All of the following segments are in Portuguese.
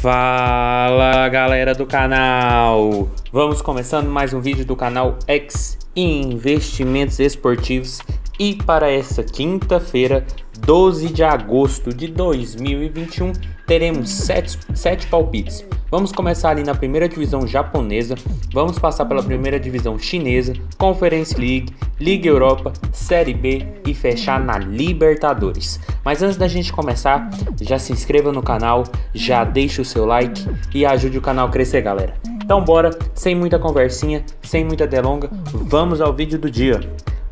Fala galera do canal, vamos começando mais um vídeo do canal X Investimentos Esportivos e para essa quinta-feira, 12 de agosto de 2021, teremos 7 palpites. Vamos começar ali na primeira divisão japonesa, vamos passar pela primeira divisão chinesa, Conference League, Liga Europa, Série B e fechar na Libertadores. Mas antes da gente começar, já se inscreva no canal, já deixa o seu like e ajude o canal a crescer, galera. Então bora, sem muita conversinha, sem muita delonga, vamos ao vídeo do dia.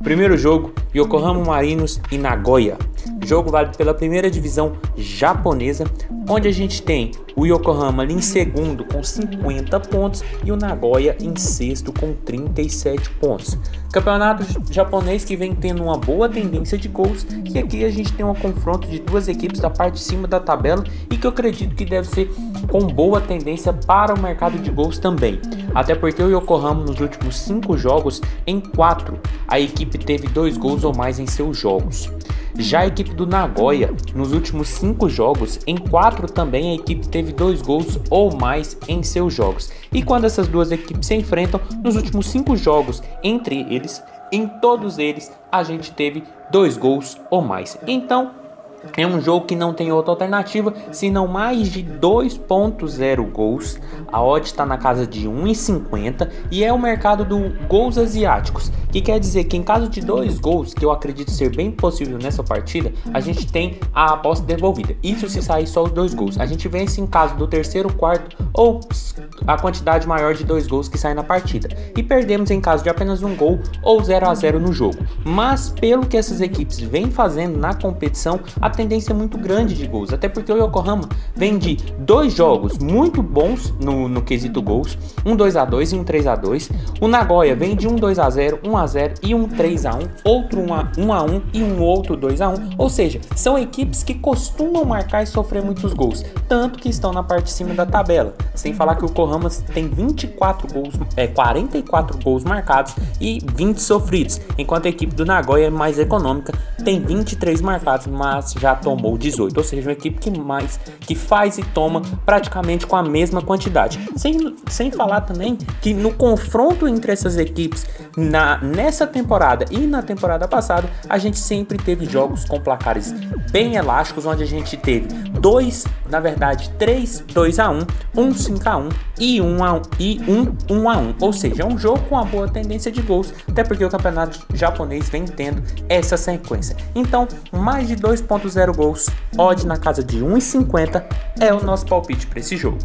Primeiro jogo, Yokohama Marinos e Nagoya. Jogo válido pela primeira divisão japonesa, onde a gente tem o Yokohama ali em segundo com 50 pontos e o Nagoya em sexto com 37 pontos. Campeonato japonês que vem tendo uma boa tendência de gols, e aqui a gente tem um confronto de duas equipes da parte de cima da tabela e que eu acredito que deve ser com boa tendência para o mercado de gols também. Até porque o Yokohama nos últimos 5 jogos, em 4 a equipe teve 2 gols ou mais em seus jogos. Já a equipe do Nagoya, nos últimos 5 jogos, em 4 também a equipe teve 2 gols ou mais em seus jogos. E quando essas duas equipes se enfrentam, nos últimos 5 jogos entre eles, em todos eles, a gente teve 2 gols ou mais. Então, é um jogo que não tem outra alternativa, senão mais de 2.0 gols. A odd está na casa de 1,50 e é o mercado do gols asiáticos, que quer dizer que em caso de 2 gols, que eu acredito ser bem possível nessa partida, a gente tem a aposta devolvida. Isso se sair só os 2 gols. A gente vence em caso do terceiro, quarto ou a quantidade maior de 2 gols que sai na partida. E perdemos em caso de apenas 1 gol ou 0-0 no jogo. Mas pelo que essas equipes vêm fazendo na competição, a tendência é muito grande de gols, até porque o Yokohama vem de 2 jogos muito bons no quesito gols, um 2-2 e um 3-2. O Nagoya vem de um 2-0, 1-0 e um 3-1, outro 1-1 e um outro 2-1, ou seja, são equipes que costumam marcar e sofrer muitos gols, tanto que estão na parte de cima da tabela, sem falar que o Yokohama tem 44 gols marcados e 20 sofridos, enquanto a equipe do Nagoya é mais econômica, tem 23 marcados, mas já tomou 18, ou seja, uma equipe que faz e toma praticamente com a mesma quantidade. Sem falar também que no confronto entre essas equipes nessa temporada e na temporada passada, a gente sempre teve jogos com placares bem elásticos, onde a gente teve 3 2-1, 1 5-1 e 1-1, ou seja, é um jogo com uma boa tendência de gols, até porque o campeonato japonês vem tendo essa sequência. Então, mais de 2.0 gols, odd na casa de 1,50 é o nosso palpite para esse jogo.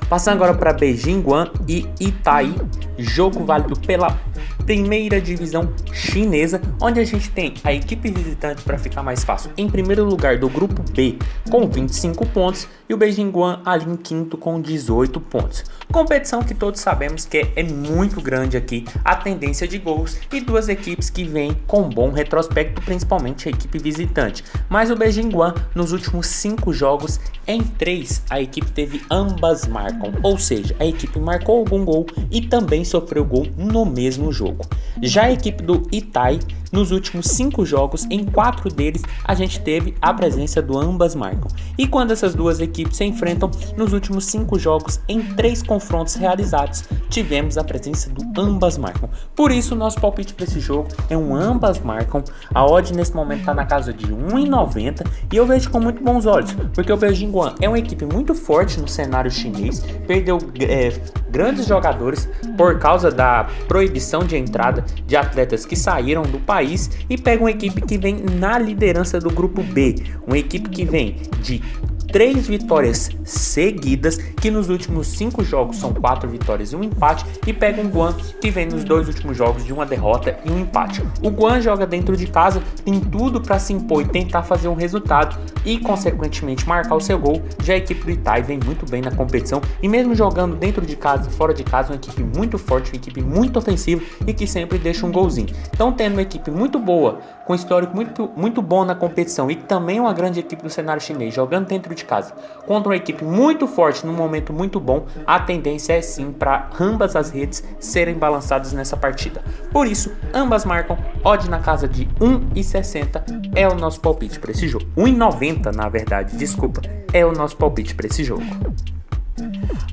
Passando agora para Beijing Guan e Itai, jogo válido pela primeira divisão chinesa, onde a gente tem a equipe visitante, para ficar mais fácil, em primeiro lugar do grupo B com 25 pontos e o Beijing Guan ali em quinto com 18 pontos. Competição que todos sabemos que é muito grande aqui, a tendência de gols e duas equipes que vêm com bom retrospecto, principalmente a equipe visitante. Mas o Beijing Guan, nos últimos 5 jogos, em 3 a equipe teve ambas marcam, ou seja, a equipe marcou algum gol e também sofreu gol no mesmo jogo. Já a equipe do Itai, nos últimos 5 jogos, em 4 deles a gente teve a presença do ambas marcam. E quando essas duas equipes se enfrentam, nos últimos 5 jogos, em 3 confrontos realizados, tivemos a presença do ambas marcam. Por isso, o nosso palpite para esse jogo é um ambas marcam. A odd nesse momento está na casa de 1,90 e eu vejo com muito bons olhos, porque o Beijing Guan é uma equipe muito forte no cenário chinês, perdeu grandes jogadores por causa da proibição de entrada de atletas que saíram do país, e pega uma equipe que vem na liderança do grupo B, uma equipe que vem de 3 vitórias seguidas, que nos últimos 5 jogos são 4 vitórias e um empate, e pega um Guan que vem nos 2 últimos jogos de uma derrota e um empate. O Guan joga dentro de casa, tem tudo para se impor e tentar fazer um resultado e consequentemente marcar o seu gol. Já a equipe do Itai vem muito bem na competição e mesmo jogando dentro de casa e fora de casa, uma equipe muito forte, uma equipe muito ofensiva e que sempre deixa um golzinho. Então, tendo uma equipe muito boa, com histórico muito bom na competição e também uma grande equipe do cenário chinês jogando dentro de casa contra uma equipe muito forte num momento muito bom, a tendência é sim para ambas as redes serem balançadas nessa partida. Por isso, ambas marcam, odd na casa de 1,60 é o nosso palpite para esse jogo. 1,90 na verdade, desculpa, é o nosso palpite para esse jogo.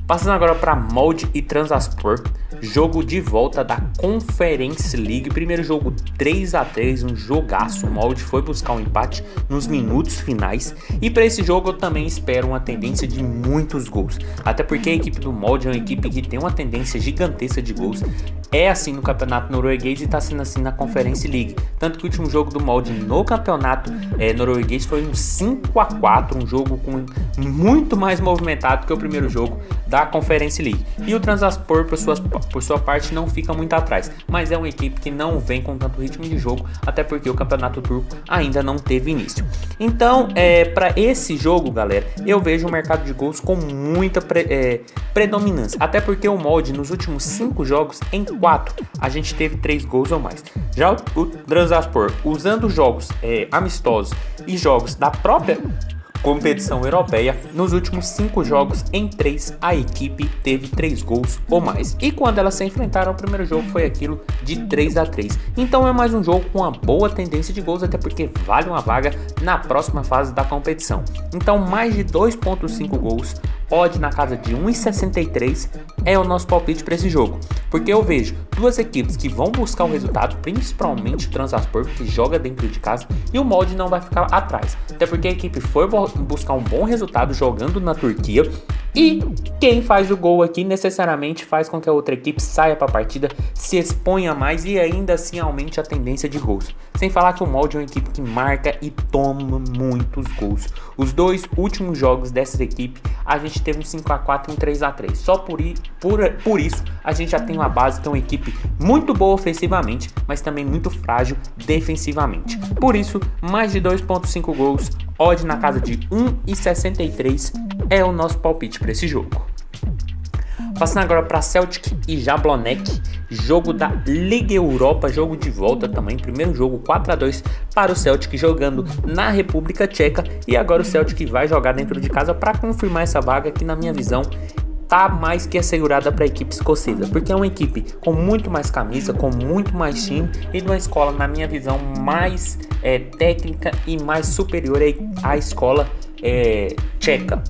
Passando agora para Molde e Transaspor, jogo de volta da Conference League, primeiro jogo 3-3, um jogaço. O Molde foi buscar um empate nos minutos finais e para esse jogo eu também espero uma tendência de muitos gols, até porque a equipe do Molde é uma equipe que tem uma tendência gigantesca de gols. É assim no campeonato norueguês e está sendo assim na Conference League, tanto que o último jogo do Molde no campeonato norueguês foi um 5-4, um jogo com muito mais movimentado que o primeiro jogo da Conference League. E o Transaspor, por sua parte, não fica muito atrás, mas é uma equipe que não vem com tanto ritmo de jogo, até porque o campeonato turco ainda não teve início. Então, para esse jogo, galera, eu vejo o mercado de gols com muita predominância, até porque o Molde nos últimos 5 jogos, em 4, a gente teve 3 gols ou mais. Já o Transaspor, usando jogos amistosos e jogos da própria competição europeia, nos últimos 5 jogos, em 3, a equipe teve 3 gols ou mais. E quando elas se enfrentaram, o primeiro jogo foi aquilo de 3-3. Então é mais um jogo com uma boa tendência de gols, até porque vale uma vaga na próxima fase da competição. Então mais de 2,5 gols, odd na casa de 1,63 é o nosso palpite para esse jogo, porque eu vejo duas equipes que vão buscar o resultado, principalmente o Transaspor, que joga dentro de casa, e o Molde não vai ficar atrás, até porque a equipe foi buscar um bom resultado jogando na Turquia, e quem faz o gol aqui necessariamente faz com que a outra equipe saia para a partida, se exponha mais e ainda assim aumente a tendência de gols. Sem falar que o Molde é uma equipe que marca e toma muitos gols. Os 2 últimos jogos dessa equipe, a gente teve um 5-4 e um 3-3. Só por isso, a gente já tem uma base que é uma equipe muito boa ofensivamente, mas também muito frágil defensivamente. Por isso, mais de 2,5 gols, odd na casa de 1,63 é o nosso palpite para esse jogo. Passando agora para Celtic e Jablonec, jogo da Liga Europa, jogo de volta também, primeiro jogo 4-2 para o Celtic jogando na República Tcheca, e agora o Celtic vai jogar dentro de casa para confirmar essa vaga que na minha visão tá mais que assegurada para a equipe escocesa, porque é uma equipe com muito mais camisa, com muito mais time e de uma escola, na minha visão, mais técnica e mais superior à escola tcheca.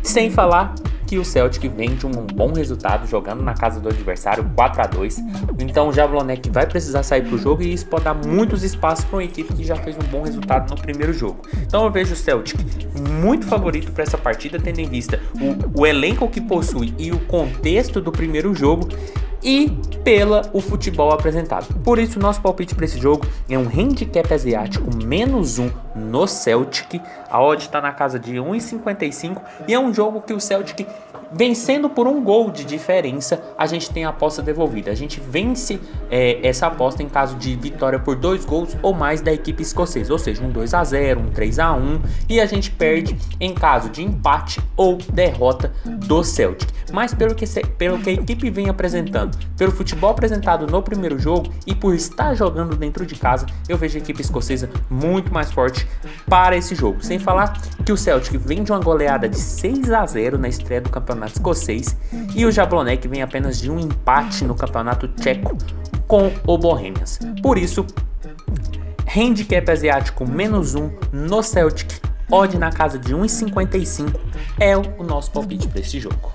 Sem falar que o Celtic vem de um bom resultado jogando na casa do adversário 4-2, então o Jablonec vai precisar sair para o jogo e isso pode dar muitos espaços para uma equipe que já fez um bom resultado no primeiro jogo. Então eu vejo o Celtic muito favorito para essa partida, tendo em vista o elenco que possui e o contexto do primeiro jogo e o futebol apresentado. Por isso, nosso palpite para esse jogo é um handicap asiático -1 no Celtic. A odd está na casa de 1,55 e é um jogo que o Celtic, vencendo por um gol de diferença, a gente tem a aposta devolvida. A gente vence essa aposta em caso de vitória por 2 gols ou mais da equipe escocesa, ou seja, um 2-0, um 3-1, e a gente perde em caso de empate ou derrota do Celtic. Mas pelo que a equipe vem apresentando, pelo futebol apresentado no primeiro jogo e por estar jogando dentro de casa, eu vejo a equipe escocesa muito mais forte para esse jogo. Sem falar que o Celtic vem de uma goleada de 6-0 na estreia do campeonato escocês e o Jablonec vem apenas de um empate no campeonato tcheco com o Bohemians. Por isso, handicap asiático -1 no Celtic, odd na casa de 1,55 é o nosso palpite para esse jogo.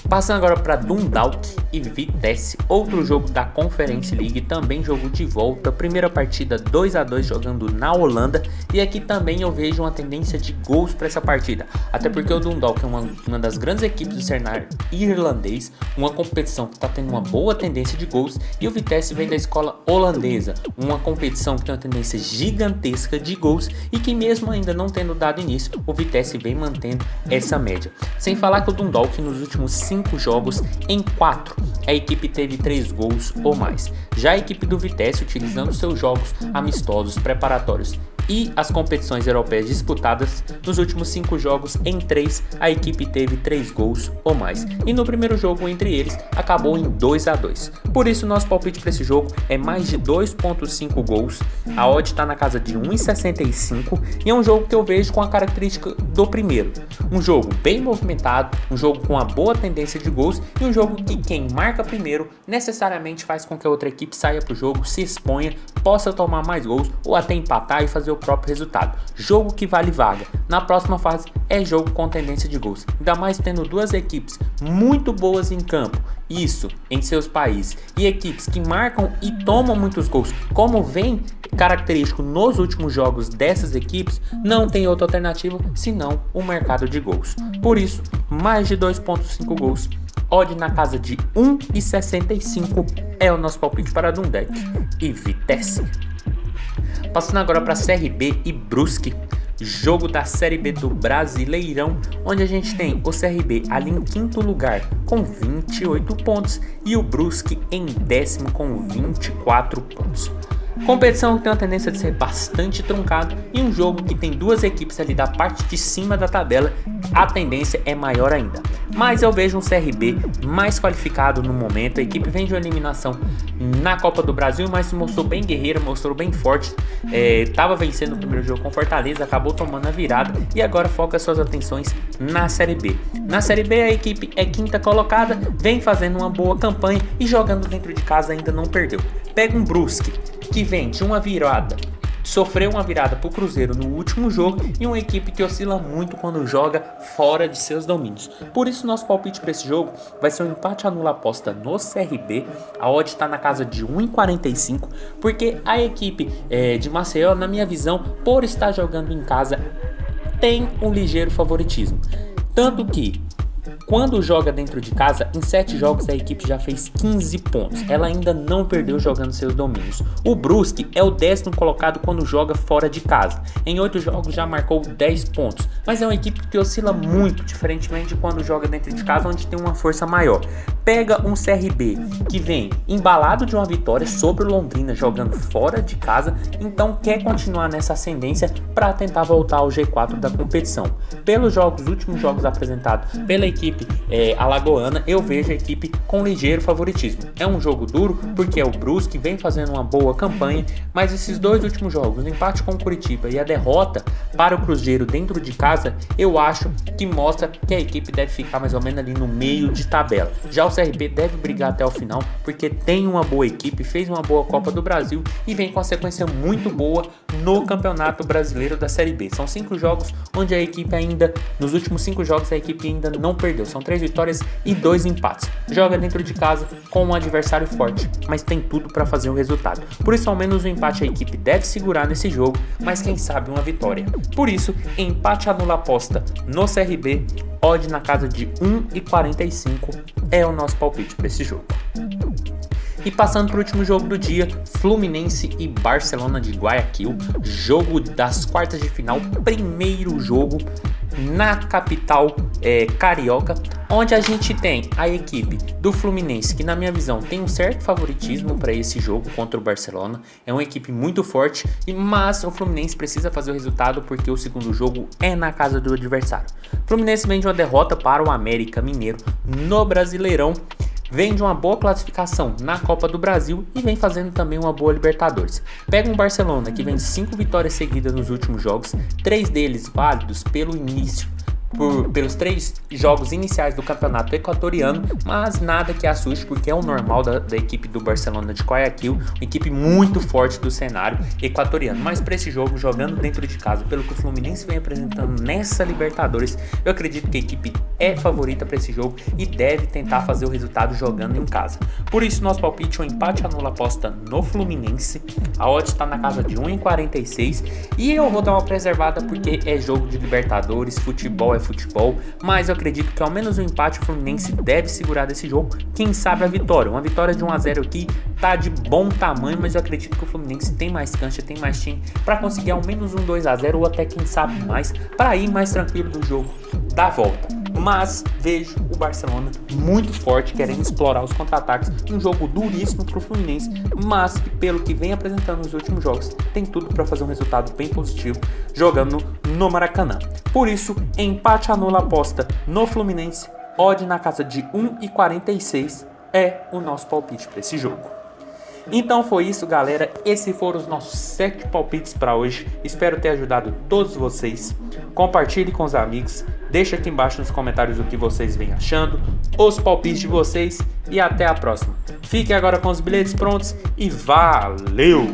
Passando agora para Dundalk e Vitesse, outro jogo da Conference League, também jogo de volta, primeira partida 2-2 jogando na Holanda, e aqui também eu vejo uma tendência de gols para essa partida, até porque o Dundalk é uma das grandes equipes do cenário irlandês, uma competição que está tendo uma boa tendência de gols, e o Vitesse vem da escola holandesa, uma competição que tem uma tendência gigantesca de gols e que mesmo ainda não tendo dado início, o Vitesse vem mantendo essa média. Sem falar que o Dundalk nos últimos 5 jogos, em 4, a equipe teve 3 gols ou mais. Já a equipe do Vitesse, utilizando seus jogos amistosos preparatórios e as competições europeias disputadas, nos últimos 5 jogos, em 3, a equipe teve 3 gols ou mais. E no primeiro jogo entre eles, acabou em 2-2. Por isso, nosso palpite para esse jogo é mais de 2.5 gols. A odd está na casa de 1,65 e é um jogo que eu vejo com a característica do primeiro. Um jogo bem movimentado, um jogo com uma boa tendência de gols e um jogo que quem marca primeiro necessariamente faz com que a outra equipe saia para o jogo, se exponha, possa tomar mais gols ou até empatar e fazer o próprio resultado. Jogo que vale vaga. Na próxima fase é jogo com tendência de gols. Ainda mais tendo duas equipes muito boas em campo, isso em seus países, e equipes que marcam e tomam muitos gols, como vem característico nos últimos jogos dessas equipes, não tem outra alternativa senão o mercado de gols. Por isso, mais de 2.5 gols. Odd na casa de 1,65 é o nosso palpite para Dundee e Vitesse. Passando agora para CRB e Brusque, jogo da Série B do Brasileirão, onde a gente tem o CRB ali em quinto lugar com 28 pontos e o Brusque em décimo com 24 pontos. Competição que tem uma tendência de ser bastante truncada e um jogo que tem duas equipes ali da parte de cima da tabela, a tendência é maior ainda. Mas eu vejo um CRB mais qualificado no momento, a equipe vem de uma eliminação na Copa do Brasil, mas se mostrou bem guerreira, mostrou bem forte, estava vencendo o primeiro jogo com Fortaleza, acabou tomando a virada e agora foca suas atenções na Série B. Na Série B a equipe é quinta colocada, vem fazendo uma boa campanha e jogando dentro de casa ainda não perdeu. Pega um Brusque, que vem de uma virada, sofreu uma virada para o Cruzeiro no último jogo e uma equipe que oscila muito quando joga fora de seus domínios. Por isso nosso palpite para esse jogo vai ser um empate anula aposta no CRB, a odd está na casa de 1,45, porque a equipe de Maceió, na minha visão, por estar jogando em casa, tem um ligeiro favoritismo. Tanto que quando joga dentro de casa, em 7 jogos a equipe já fez 15 pontos. Ela ainda não perdeu jogando seus domínios. O Brusque é o 10º colocado quando joga fora de casa. Em 8 jogos já marcou 10 pontos. Mas é uma equipe que oscila muito, diferentemente de quando joga dentro de casa, onde tem uma força maior. Pega um CRB que vem embalado de uma vitória sobre o Londrina, jogando fora de casa, então quer continuar nessa ascendência para tentar voltar ao G4 da competição. Pelos últimos jogos apresentados pela equipe alagoana, eu vejo a equipe com ligeiro favoritismo. É um jogo duro porque é o Brusque, vem fazendo uma boa campanha, mas esses dois últimos jogos, o empate com o Curitiba e a derrota para o Cruzeiro dentro de casa, eu acho que mostra que a equipe deve ficar mais ou menos ali no meio de tabela. Já o CRB deve brigar até o final porque tem uma boa equipe, fez uma boa Copa do Brasil e vem com uma sequência muito boa no Campeonato Brasileiro da Série B. São 5 jogos onde a equipe ainda, nos últimos 5 jogos a equipe ainda não perdeu. São 3 vitórias e 2 empates. Joga dentro de casa com um adversário forte, mas tem tudo para fazer o resultado. Por isso, ao menos o empate a equipe deve segurar nesse jogo, mas quem sabe uma vitória. Por isso, empate anula aposta no CRB, odd na casa de 1,45 é o nosso palpite para esse jogo. E passando para o último jogo do dia, Fluminense e Barcelona de Guayaquil, jogo das quartas de final, primeiro jogo na capital carioca, onde a gente tem a equipe do Fluminense, que na minha visão tem um certo favoritismo para esse jogo contra o Barcelona, é uma equipe muito forte, mas o Fluminense precisa fazer o resultado porque o segundo jogo é na casa do adversário. O Fluminense vem de uma derrota para o América Mineiro no Brasileirão, vem de uma boa classificação na Copa do Brasil e vem fazendo também uma boa Libertadores. Pega um Barcelona que vem de 5 vitórias seguidas nos últimos jogos, 3 deles válidos pelo início, pelos 3 jogos iniciais do campeonato equatoriano, mas nada que assuste porque é o normal da equipe do Barcelona de Guayaquil, uma equipe muito forte do cenário equatoriano. Mas para esse jogo, jogando dentro de casa, pelo que o Fluminense vem apresentando nessa Libertadores, eu acredito que a equipe é favorita para esse jogo e deve tentar fazer o resultado jogando em casa. Por isso, nosso palpite é um empate anula aposta no Fluminense, a odd está na casa de 1,46 e eu vou dar uma preservada porque é jogo de Libertadores, futebol é futebol, mas eu acredito que ao menos o empate o Fluminense deve segurar desse jogo, quem sabe a vitória. Uma vitória de 1-0 aqui tá de bom tamanho, mas eu acredito que o Fluminense tem mais cancha, tem mais time para conseguir ao menos um 2-0 ou até quem sabe mais, para ir mais tranquilo do jogo da volta. mas vejo o Barcelona muito forte, querendo explorar os contra-ataques. Um jogo duríssimo para o Fluminense, mas pelo que vem apresentando nos últimos jogos, tem tudo para fazer um resultado bem positivo jogando no Maracanã. Por isso, empate anula a aposta no Fluminense, odd na casa de 1,46 é o nosso palpite para esse jogo. Então foi isso, galera. Esses foram os nossos 7 palpites para hoje. Espero ter ajudado todos vocês. Compartilhe com os amigos. Deixa aqui embaixo nos comentários o que vocês vêm achando, os palpites de vocês e até a próxima. Fiquem agora com os bilhetes prontos e valeu!